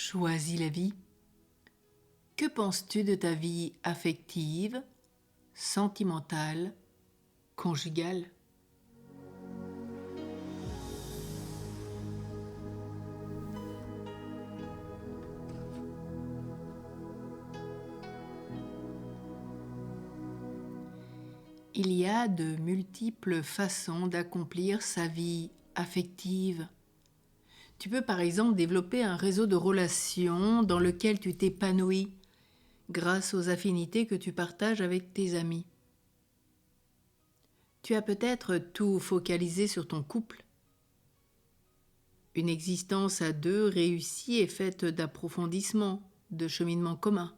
choisis la vie. Que penses-tu de ta vie affective, sentimentale, conjugale ? Il y a de multiples façons d'accomplir sa vie affective. Tu peux par exemple développer un réseau de relations dans lequel tu t'épanouis grâce aux affinités que tu partages avec tes amis. Tu as peut-être tout focalisé sur ton couple. Une existence à deux réussie est faite d'approfondissement, de cheminement commun.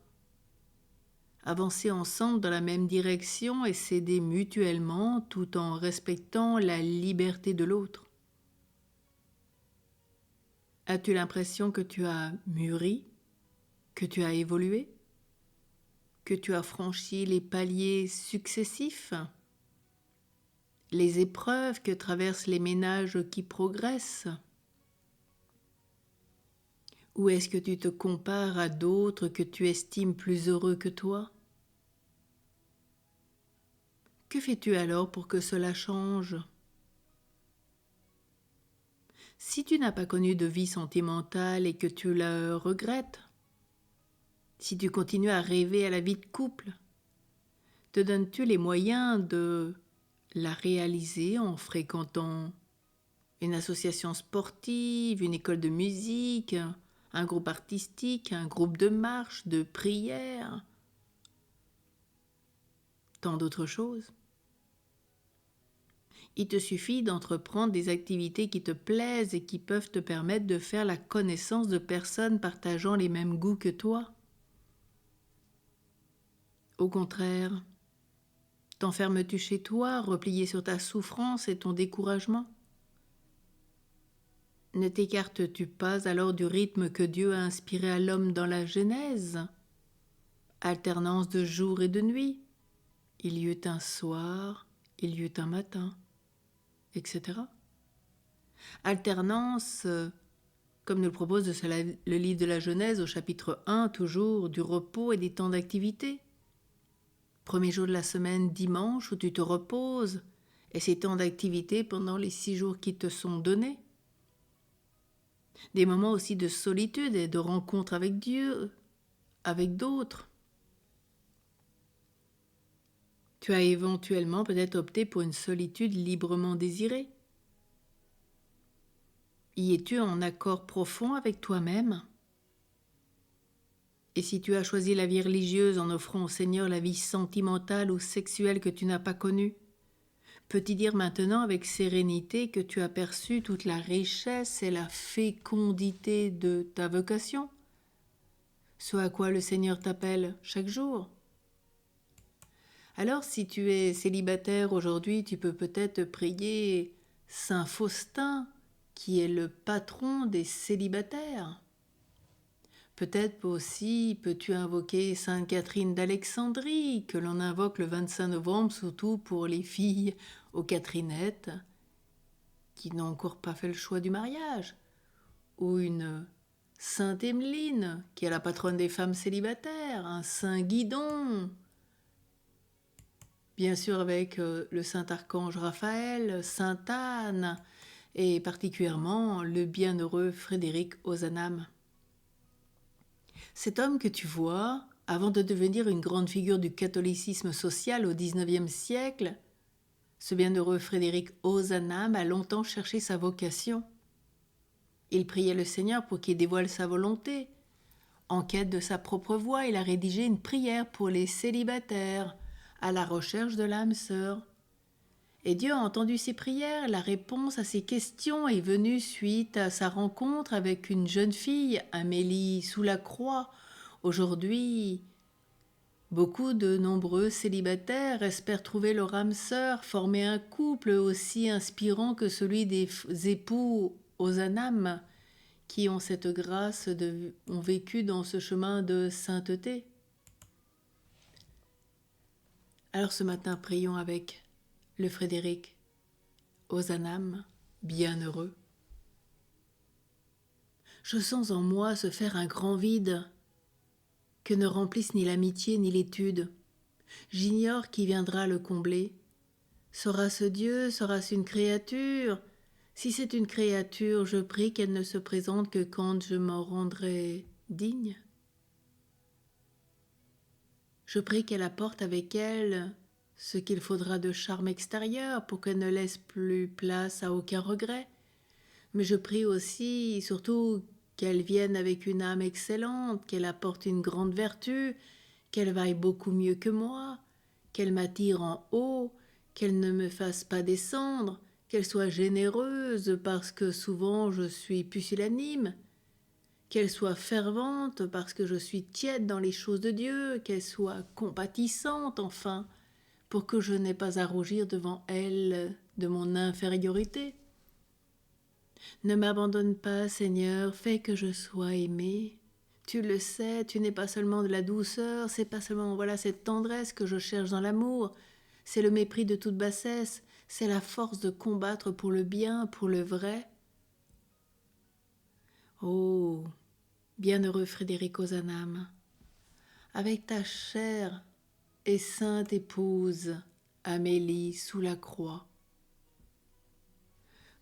Avancer ensemble dans la même direction et s'aider mutuellement tout en respectant la liberté de l'autre. As-tu l'impression que tu as mûri, que tu as évolué, que tu as franchi les paliers successifs, les épreuves que traversent les ménages qui progressent? Ou est-ce que tu te compares à d'autres que tu estimes plus heureux que toi? Que fais-tu alors pour que cela change? Si tu n'as pas connu de vie sentimentale et que tu la regrettes, si tu continues à rêver à la vie de couple, te donnes-tu les moyens de la réaliser en fréquentant une association sportive, une école de musique, un groupe artistique, un groupe de marche, de prière, tant d'autres choses? Il te suffit d'entreprendre des activités qui te plaisent et qui peuvent te permettre de faire la connaissance de personnes partageant les mêmes goûts que toi. Au contraire, t'enfermes-tu chez toi, replié sur ta souffrance et ton découragement? Ne t'écartes-tu pas alors du rythme que Dieu a inspiré à l'homme dans la Genèse? Alternance de jour et de nuit. Il y eut un soir, il y eut un matin, etc. Alternance, comme nous le propose le livre de la Genèse au chapitre 1, toujours, du repos et des temps d'activité. Premier jour de la semaine, dimanche, où tu te reposes, et ces temps d'activité pendant les 6 jours qui te sont donnés. Des moments aussi de solitude et de rencontre avec Dieu, avec d'autres. Tu as éventuellement peut-être opté pour une solitude librement désirée. Y es-tu en accord profond avec toi-même? Et si tu as choisi la vie religieuse en offrant au Seigneur la vie sentimentale ou sexuelle que tu n'as pas connue, peux-tu dire maintenant avec sérénité que tu as perçu toute la richesse et la fécondité de ta vocation, ce à quoi le Seigneur t'appelle chaque jour? Alors si tu es célibataire aujourd'hui, tu peux peut-être prier Saint Faustin, qui est le patron des célibataires. Peut-être aussi peux-tu invoquer Sainte Catherine d'Alexandrie, que l'on invoque le 25 novembre, surtout pour les filles aux Catherinettes, qui n'ont encore pas fait le choix du mariage. Ou une Sainte Emmeline, qui est la patronne des femmes célibataires, un Saint Guidon. Bien sûr avec le Saint-Archange Raphaël, Sainte Anne, et particulièrement le bienheureux Frédéric Ozanam. Cet homme que tu vois, avant de devenir une grande figure du catholicisme social au XIXe siècle, ce bienheureux Frédéric Ozanam a longtemps cherché sa vocation. Il priait le Seigneur pour qu'il dévoile sa volonté. En quête de sa propre voie, il a rédigé une prière pour les célibataires, à la recherche de l'âme sœur. Et Dieu a entendu ses prières, la réponse à ses questions est venue suite à sa rencontre avec une jeune fille, Amélie Sous-la-Croix. Aujourd'hui, beaucoup de nombreux célibataires espèrent trouver leur âme sœur, former un couple aussi inspirant que celui des époux Ozanam, qui ont cette grâce, ont vécu dans ce chemin de sainteté. Alors ce matin, prions avec le Frédéric Ozanam, bienheureux. Je sens en moi se faire un grand vide que ne remplissent ni l'amitié ni l'étude. J'ignore qui viendra le combler. Sera-ce Dieu, sera-ce une créature? Si c'est une créature, je prie qu'elle ne se présente que quand je m'en rendrai digne. Je prie qu'elle apporte avec elle ce qu'il faudra de charme extérieur pour qu'elle ne laisse plus place à aucun regret. Mais je prie aussi, surtout, qu'elle vienne avec une âme excellente, qu'elle apporte une grande vertu, qu'elle vaille beaucoup mieux que moi, qu'elle m'attire en haut, qu'elle ne me fasse pas descendre, qu'elle soit généreuse parce que souvent je suis pusillanime, qu'elle soit fervente parce que je suis tiède dans les choses de Dieu, qu'elle soit compatissante enfin, pour que je n'aie pas à rougir devant elle de mon infériorité. Ne m'abandonne pas, Seigneur, fais que je sois aimé. Tu le sais, tu n'es pas seulement de la douceur, c'est pas seulement cette tendresse que je cherche dans l'amour, c'est le mépris de toute bassesse, c'est la force de combattre pour le bien, pour le vrai. Oh, bienheureux Frédéric Ozanam, avec ta chère et sainte épouse, Amélie sous la croix.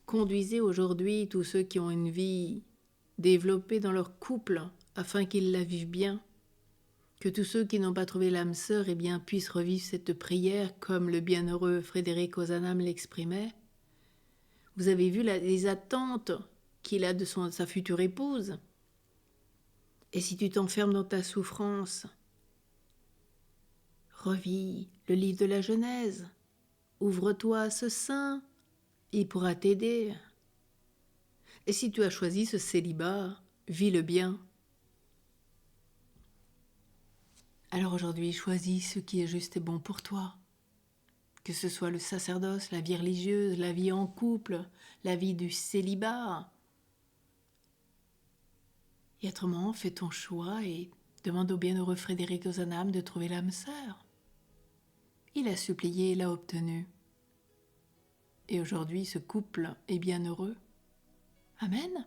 Conduisez aujourd'hui tous ceux qui ont une vie développée dans leur couple afin qu'ils la vivent bien. Que tous ceux qui n'ont pas trouvé l'âme sœur puissent revivre cette prière comme le bienheureux Frédéric Ozanam l'exprimait. Vous avez vu les attentes qu'il a de sa future épouse. Et si tu t'enfermes dans ta souffrance, revis le livre de la Genèse. Ouvre-toi à ce sein, il pourra t'aider. Et si tu as choisi ce célibat, vis le bien. Alors aujourd'hui, choisis ce qui est juste et bon pour toi. Que ce soit le sacerdoce, la vie religieuse, la vie en couple, la vie du célibat. Et autrement, fais ton choix et demande au bienheureux Frédéric Ozanam de trouver l'âme sœur. Il a supplié et l'a obtenu. Et aujourd'hui, ce couple est bien heureux. Amen.